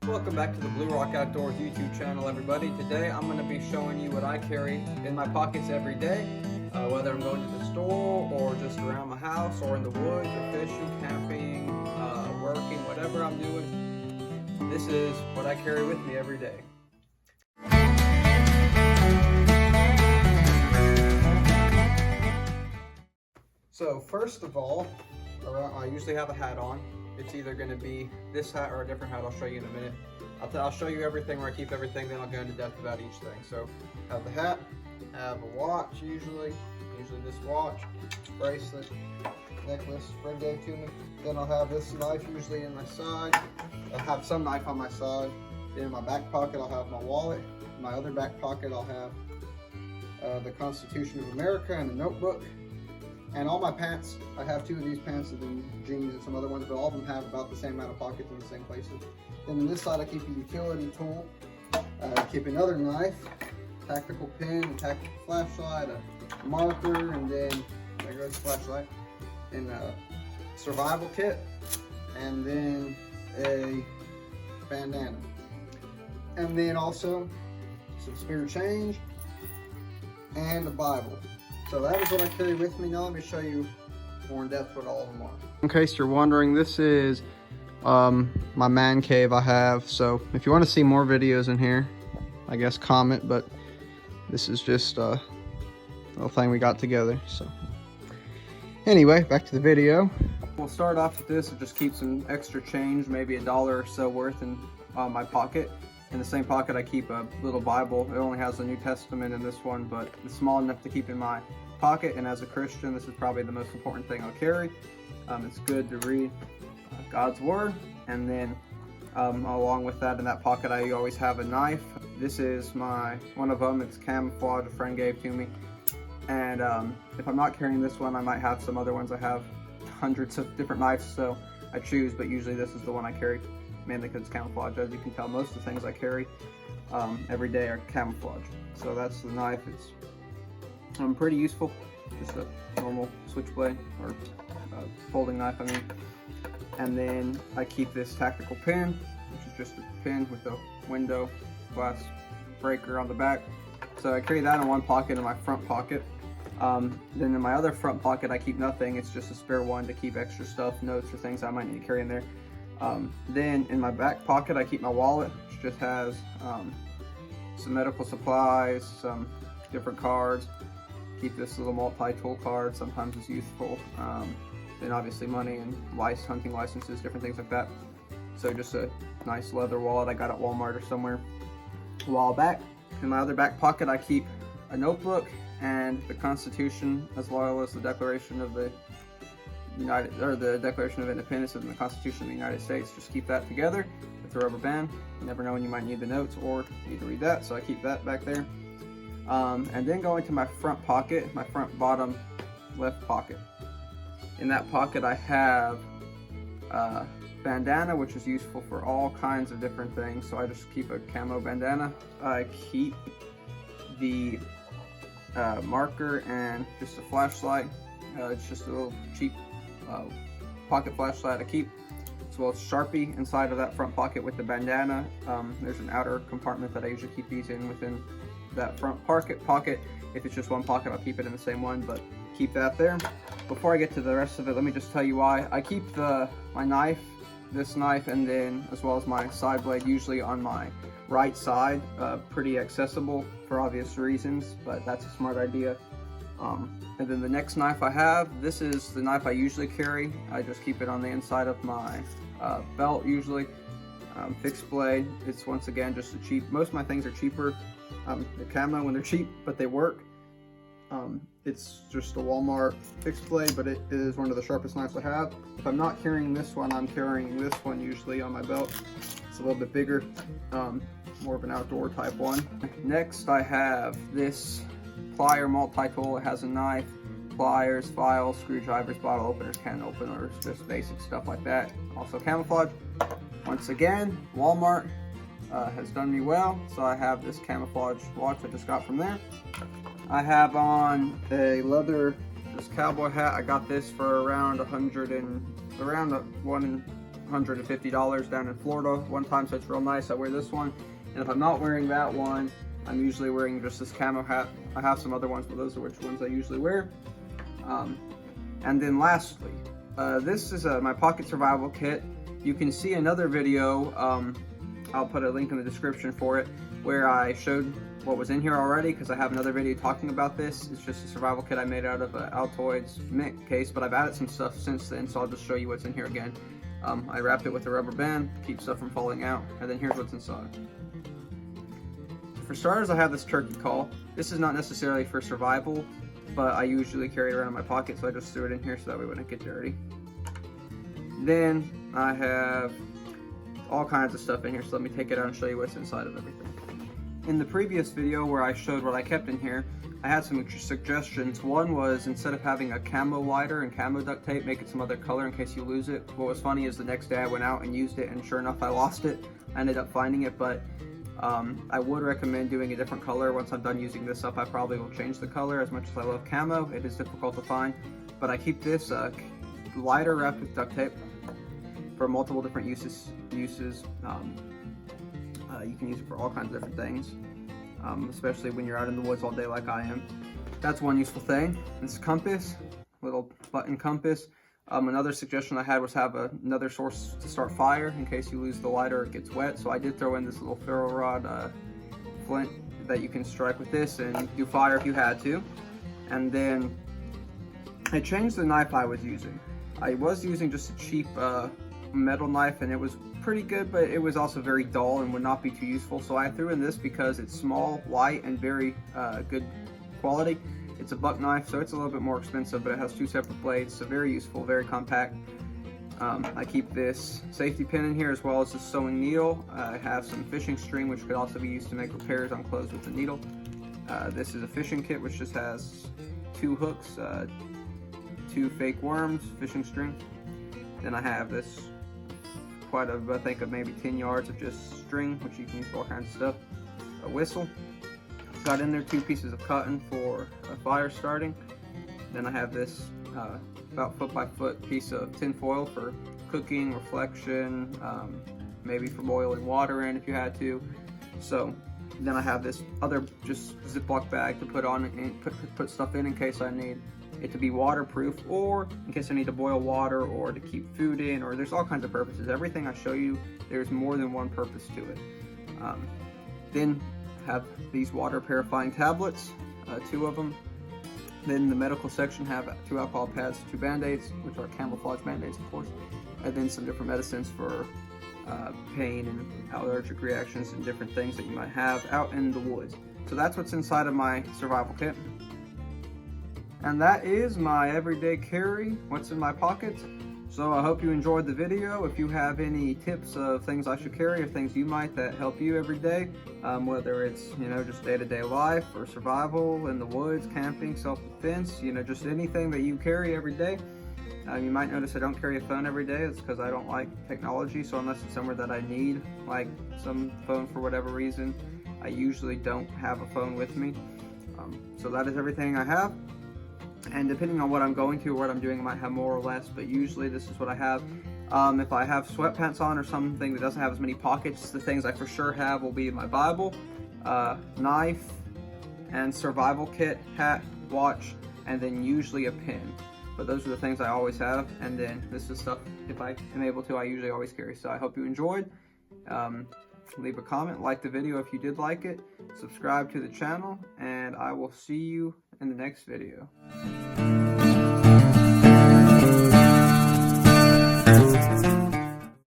Welcome back to the Blue Rock Outdoors YouTube channel, everybody. Today I'm going to be showing you what I carry in my pockets every day, whether I'm going to the store or just around my house or in the woods or fishing, camping, working, whatever I'm doing. This is what I carry with me every day. So first of all, I usually have a hat on. It's either going to be this hat or a different hat. I'll show you in a minute. I'll show you everything where I keep everything, then I'll go into depth about each thing. So I have the hat, I have a watch usually this watch, bracelet, necklace, friend gave to me. Then I'll have this knife usually in my side. I'll have some knife on my side. Then in my back pocket I'll have my wallet. In my other back pocket I'll have the Constitution of America and a notebook. And all my pants, I have two of these pants and then jeans and some other ones, but all of them have about the same amount of pockets in the same places. Then on this side I keep a utility tool, I keep another knife, tactical pen, a tactical flashlight, a marker, and then there goes the flashlight, and a survival kit, and then a bandana. And then also some spare change and a Bible. So that is what I carry with me. Now let me show you more in depth what all of them are. In case you're wondering, this is my man cave I have. So if you want to see more videos in here, I guess comment, but this is just a little thing we got together. So anyway, back to the video. We'll start off with this and just keep some extra change, maybe $1 or so worth in my pocket. In the same pocket I keep a little Bible. It only has the New Testament in this one, but it's small enough to keep in my pocket, and as a Christian this is probably the most important thing I'll carry. It's good to read God's Word, and then along with that in that pocket I always have a knife. This is one of them. It's camouflage, a friend gave to me, and if I'm not carrying this one I might have some other ones. I have hundreds of different knives, so I choose, but usually this is the one I carry, mainly because it's camouflage. As you can tell, most of the things I carry every day are camouflage. So that's the knife. It's pretty useful. Just a normal switchblade, or folding knife, I mean. And then I keep this tactical pen, which is just a pen with a window glass breaker on the back. So I carry that in one pocket, in my front pocket. Then in my other front pocket I keep nothing. It's just a spare one to keep extra stuff, notes, or things I might need to carry in there. Then in my back pocket I keep my wallet, which just has some medical supplies, some different cards. Keep this little multi-tool card, sometimes it's useful. Then obviously money and hunting licenses, different things like that. So just a nice leather wallet I got at Walmart or somewhere a while back. In my other back pocket I keep a notebook and the Constitution, as well as the Declaration of the Declaration of Independence and the Constitution of the United States. Just keep that together with a rubber band. You never know when you might need the notes or need to read that, so I keep that back there. And then going to my front pocket, my front bottom left pocket. In that pocket I have a bandana, which is useful for all kinds of different things, so I just keep a camo bandana. I keep the marker and just a flashlight. It's just a little cheap pocket flashlight I keep, as well as Sharpie inside of that front pocket with the bandana. There's an outer compartment that I usually keep these in within that front pocket. If it's just one pocket I'll keep it in the same one, but keep that there. Before I get to the rest of it, let me just tell you why. I keep my knife, this knife, and then as well as my side blade usually on my right side, pretty accessible for obvious reasons, but that's a smart idea. And then the next knife I have, this is the knife I usually carry. I just keep it on the inside of my belt usually. Fixed blade. It's once again just a cheap, most of my things are cheaper. The camo when they're cheap, but they work. It's just a Walmart fixed blade, but it is one of the sharpest knives I have. If I'm not carrying this one, I'm carrying this one usually on my belt. It's a little bit bigger, more of an outdoor type one. Next I have this plier multi-tool. It has a knife, pliers, files, screwdrivers, bottle openers, can openers, just basic stuff like that. Also camouflage. Once again, Walmart has done me well, so I have this camouflage watch I just got from there. I have on a leather cowboy hat. I got this for around $100 and around $150 down in Florida one time, so it's real nice. I wear this one, and if I'm not wearing that one, I'm usually wearing just this camo hat. I have some other ones, but those are which ones I usually wear. And then lastly, this is my pocket survival kit. You can see another video, I'll put a link in the description for it, where I showed what was in here already, because I have another video talking about this. It's just a survival kit I made out of an Altoids mint case, but I've added some stuff since then, so I'll just show you what's in here again. I wrapped it with a rubber band, keep stuff from falling out, and then here's what's inside. For starters, I have this turkey call. This is not necessarily for survival, but I usually carry it around in my pocket, so I just threw it in here so that way it wouldn't get dirty. Then I have all kinds of stuff in here, so let me take it out and show you what's inside of everything. In the previous video where I showed what I kept in here, I had some suggestions. One was, instead of having a camo lighter and camo duct tape, make it some other color in case you lose it. What was funny is the next day I went out and used it, and sure enough I lost it. I ended up finding it, but I would recommend doing a different color. Once I'm done using this up, I probably will change the color. As much as I love camo, it is difficult to find. But I keep this lighter wrapped with duct tape for multiple different uses. You can use it for all kinds of different things, especially when you're out in the woods all day like I am. That's one useful thing. This compass, little button compass. Another suggestion I had was have another source to start fire in case you lose the lighter or it gets wet. So I did throw in this little ferro rod flint that you can strike with this and do fire if you had to. And then I changed the knife I was using. I was using just a cheap metal knife, and it was pretty good, but it was also very dull and would not be too useful. So I threw in this because it's small, light, and very good quality. It's a buck knife, so it's a little bit more expensive, but it has two separate blades, so very useful, very compact. I keep this safety pin in here as well as the sewing needle. I have some fishing string, which could also be used to make repairs on clothes with the needle. This is a fishing kit, which just has 2 hooks, 2 fake worms, fishing string. Then I have this I think of maybe 10 yards of just string, which you can use for all kinds of stuff. A whistle. Got in there 2 pieces of cotton for fire starting. Then I have this about foot by foot piece of tin foil for cooking, reflection, maybe for boiling water in if you had to. So then I have this other just Ziploc bag to put on and put stuff in case I need it to be waterproof, or in case I need to boil water or to keep food in, or there's all kinds of purposes. Everything I show you, there's more than one purpose to it. Then have these water purifying tablets, 2 of them. Then the medical section have 2 alcohol pads, 2 band-aids, which are camouflage band-aids of course, and then some different medicines for pain and allergic reactions and different things that you might have out in the woods. So that's what's inside of my survival kit. And that is my everyday carry, what's in my pockets. So I hope you enjoyed the video. If you have any tips of things I should carry or things you might that help you every day, whether it's, just day-to-day life or survival in the woods, camping, self-defense, just anything that you carry every day. You might notice I don't carry a phone every day. It's because I don't like technology, so unless it's somewhere that I need, like some phone for whatever reason, I usually don't have a phone with me. So that is everything I have. And depending on what I'm going to or what I'm doing, I might have more or less, but usually this is what I have. If I have sweatpants on or something that doesn't have as many pockets, the things I for sure have will be my Bible, knife, and survival kit, hat, watch, and then usually a pen. But those are the things I always have, and then this is stuff, if I am able to, I usually always carry. So I hope you enjoyed. Leave a comment, like the video if you did like it, subscribe to the channel, and I will see you in the next video.